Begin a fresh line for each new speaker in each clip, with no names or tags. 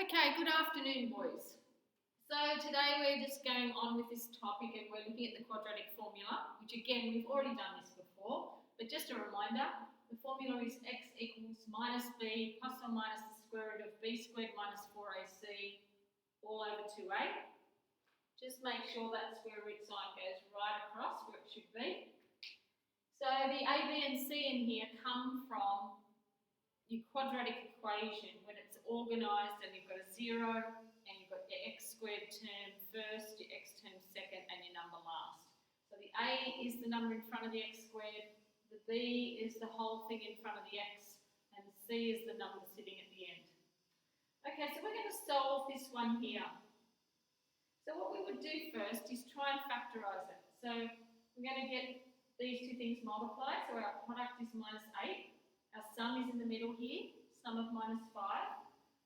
Okay, good afternoon, boys. So today we're just going on with this topic and we're looking at the quadratic formula, which again, we've already done this before, but just a reminder, the formula is x equals minus b plus or minus the square root of b squared minus 4ac all over 2a. Just make sure that square root sign goes right across where it should be. So the a, b and c in here come from your quadratic equation when it's organised and you've got a 0 and you've got your x squared term first, your x term second and your number last. So the a is the number in front of the x squared, the b is the whole thing in front of the x, and the c is the number sitting at the end. Okay, so we're going to solve this one here. So what we would do first is try and factorise it. So we're going to get these two things multiplied, so our product is minus 8. Our sum is in the middle here, sum of minus 5.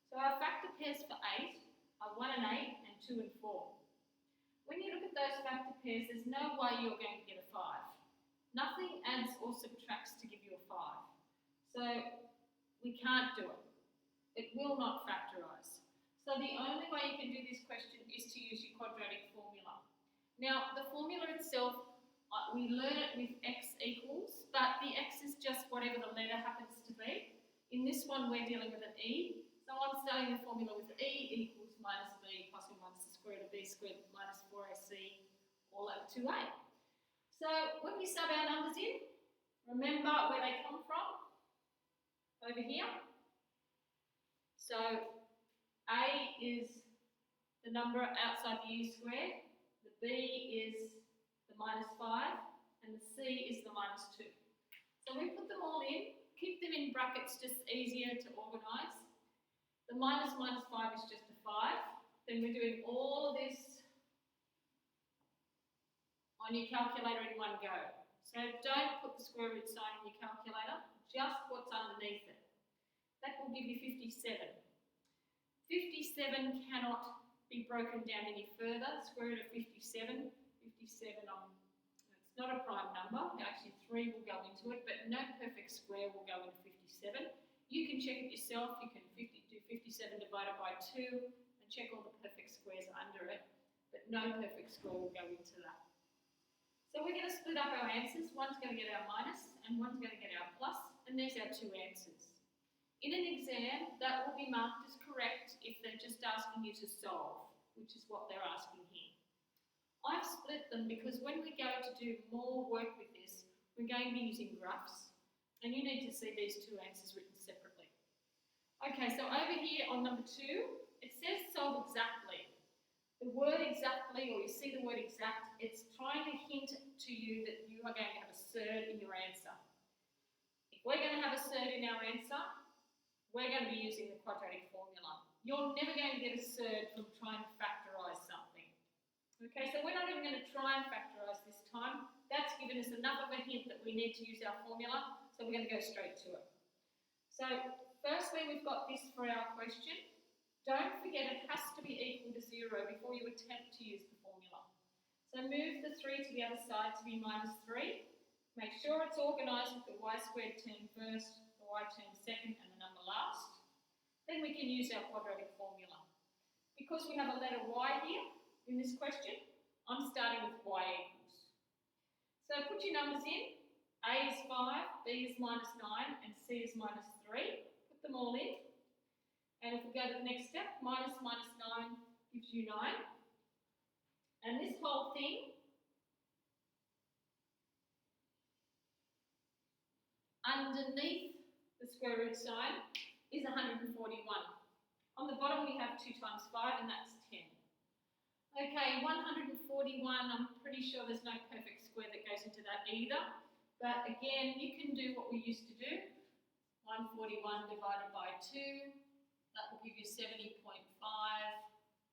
So our factor pairs for 8 are 1 and 8 and 2 and 4. When you look at those factor pairs, there's no way you're going to get a 5. Nothing adds or subtracts to give you a 5. So we can't do it. It will not factorise. So the only way you can do this question is to use your quadratic formula. Now, the formula itself, we learn it with x equals, but the x is just whatever the letter happens to be. In this one, we're dealing with an e. So I'm starting the formula with e equals minus b plus or minus the square root of b squared minus 4ac all over 2a. So when we sub our numbers in, remember where they come from? Over here. So a is the number outside the u squared, the b is the minus 5, and the c is the minus 2. So we put them all in, keep them in brackets, just easier to organise. The minus 5 is just a 5. Then we're doing all of this on your calculator in one go. So don't put the square root sign in your calculator, just what's underneath it. That will give you 57. 57 cannot be broken down any further. Square root of 57, it's not a prime number. Actually, 3 will go into it, but no perfect square will go into 57. You can check it yourself. You can do 57 divided by 2 and check all the perfect squares under it, but no perfect square will go into that. So we're going to split up our answers. One's going to get our minus and one's going to get our plus, and there's our two answers. In an exam, that will be marked as correct if they're just asking you to solve, which is what they're asking here. I've split them because when we go to do more work with this, we're going to be using graphs, and you need to see these two answers written separately. Okay, so over here on number 2, it says solve exactly. The word exactly, or you see the word exact, it's trying to hint to you that you are going to have a surd in your answer. If we're going to have a surd in our answer, we're going to be using the quadratic formula. You're never going to get a surd from trying to factorise something. Okay, so we're not even going to try and factorise this time. That's given us enough of a hint that we need to use our formula, so we're going to go straight to it. So, firstly, we've got this for our question. Don't forget it has to be equal to 0 before you attempt to use the formula. So move the 3 to the other side to be minus 3. Make sure it's organised with the y squared term first, the y term second, and the number last. Then we can use our quadratic formula. Because we have a letter y here in this question, I'm starting with y equals. So put your numbers in. A is 5, B is minus 9, and C is minus 3. Put them all in. And if we go to the next step, minus 9 gives you 9. And this whole thing underneath the square root sign is 141. On the bottom we have 2 times 5, and that's 10. Okay, 141, I'm pretty sure there's no perfect square that goes into that either. But again, you can do what we used to do. 141 divided by 2, that will give you 70.5.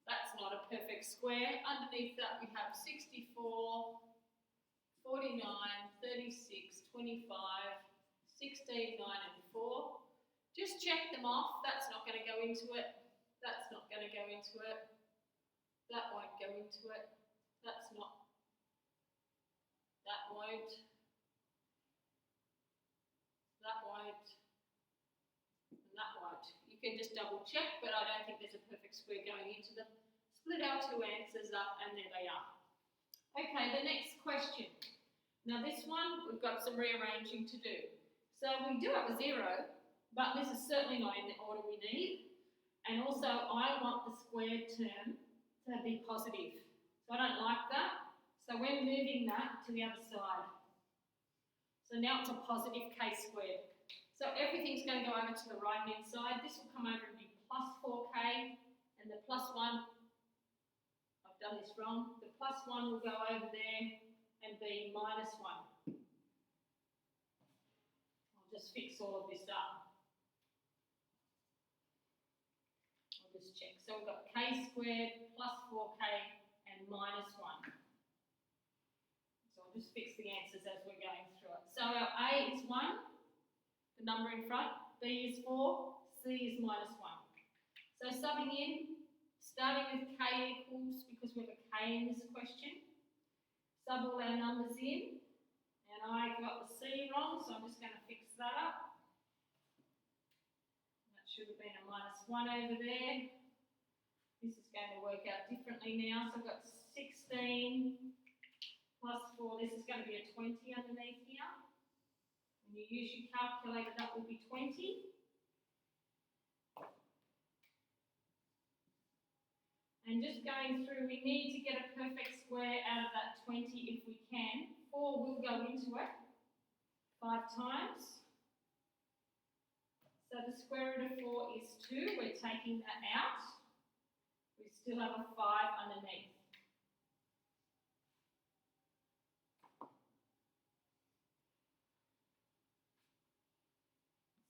That's not a perfect square. Underneath that we have 64, 49, 36, 25, 16, 9 and 4. Just check them off. That's not going to go into it. That's not going to go into it. That won't go into it. That's not. That won't. That won't. And that won't. You You can just double check, but I don't think there's a perfect square going into them. Split our two answers up and there they are. Okay, the next question. Now this one, we've got some rearranging to do. So we do have a 0, but this is certainly not in the order we need. And also, I want the squared term to be positive. So I don't like that. So we're moving that to the other side. So now it's a positive k squared. So everything's going to go over to the right-hand side. This will come over and be plus 4k, and the plus 1, I've done this wrong, the plus 1 will go over there and be minus 1. I'll just fix all of this up. I'll just check. So we've got k squared plus 4k and minus 1. So I'll just fix the answers as we're going through it. So our A is 1, the number in front, B is 4, C is minus 1. So subbing in, starting with k equals, because we have a k in this question, sub all our numbers in, and I got the C wrong, so I'm just going to fix that up. That should have been a minus 1 over there. This is going to work out differently now, so I've got 16 plus 4, this is going to be a 20 underneath here. When you use your calculator, that will be 20. And just going through, we need to get a perfect square out of that 20 if we can. 4 will go into it 5 times. So the square root of 4 is 2. We're taking that out. We still have a 5 underneath.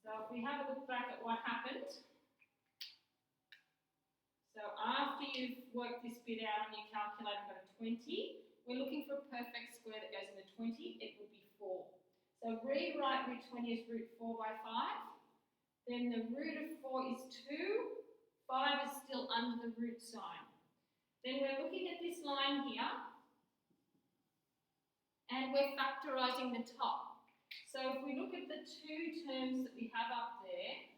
So if we have a look back at what happened, so after you've worked this bit out on your calculator, got a 20, we're looking for a perfect square that goes into 20, it will be 4. So rewrite root 20 as root 4 by 5. Then the root of 4 is 2, 5 is still under the root sign. Then we're looking at this line here, and we're factorising the top. So if we look at the two terms that we have up there,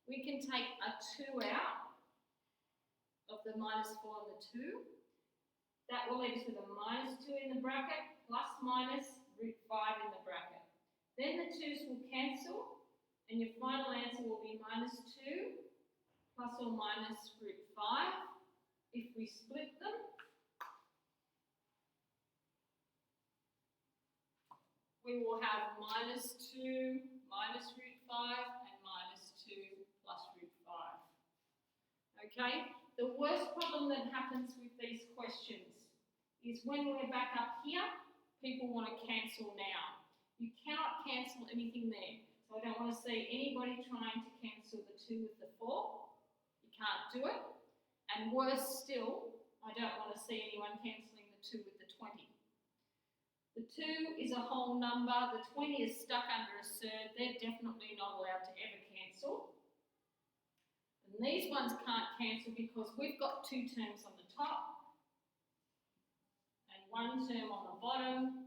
we can take a 2 out of the minus 4 and the 2. That will leave us with a minus 2 in the bracket, plus minus root 5 in the bracket. Then the 2's will cancel, and your final answer will be minus 2 plus or minus root 5. If we split them, we will have minus 2 minus root 5 and minus 2 plus root 5. Okay? The worst problem that happens with these questions is when we're back up here, people want to cancel now. You cannot cancel anything there. So I don't want to see anybody trying to cancel the 2 with the 4. You can't do it. And worse still, I don't want to see anyone cancelling the 2 with the 20. The 2 is a whole number. The 20 is stuck under a surd. They're definitely not allowed to ever cancel. And these ones can't cancel because we've got 2 terms on the top and 1 term on the bottom.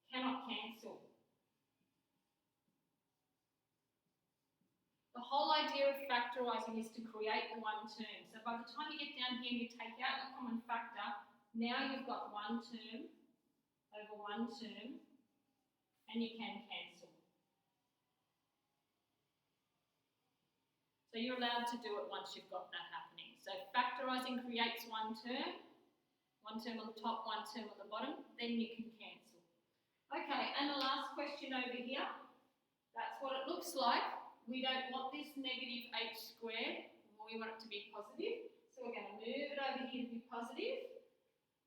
Cannot cancel. The whole idea of factorising is to create the 1 term. So by the time you get down here, you take out the common factor. Now you've got 1 term over 1 term, and you can cancel. So you're allowed to do it once you've got that happening. So factorising creates 1 term on the top, 1 term on the bottom, then you can cancel. Okay, and the last question over here, that's what it looks like. We don't want this negative h squared, we want it to be positive. So we're going to move it over here to be positive.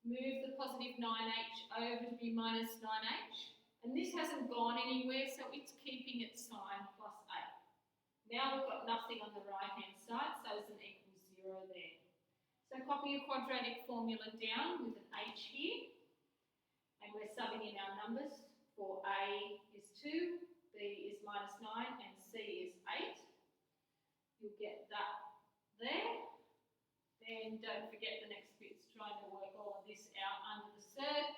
Move the positive 9h over to be minus 9h. And this hasn't gone anywhere, so it's keeping its sign plus 8. Now we've got nothing on the right-hand side, so there's an equal 0 there. So copy your quadratic formula down with an h here. And we're subbing in our numbers. For A is 2, B is minus 9, and C is 8. You'll get that there. Then don't forget the next bit's trying to work all of this out under the surd,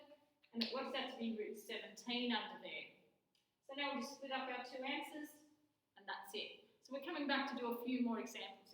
and it works out to be root 17 under there. So now we'll just split up our 2 answers, and that's it. So we're coming back to do a few more examples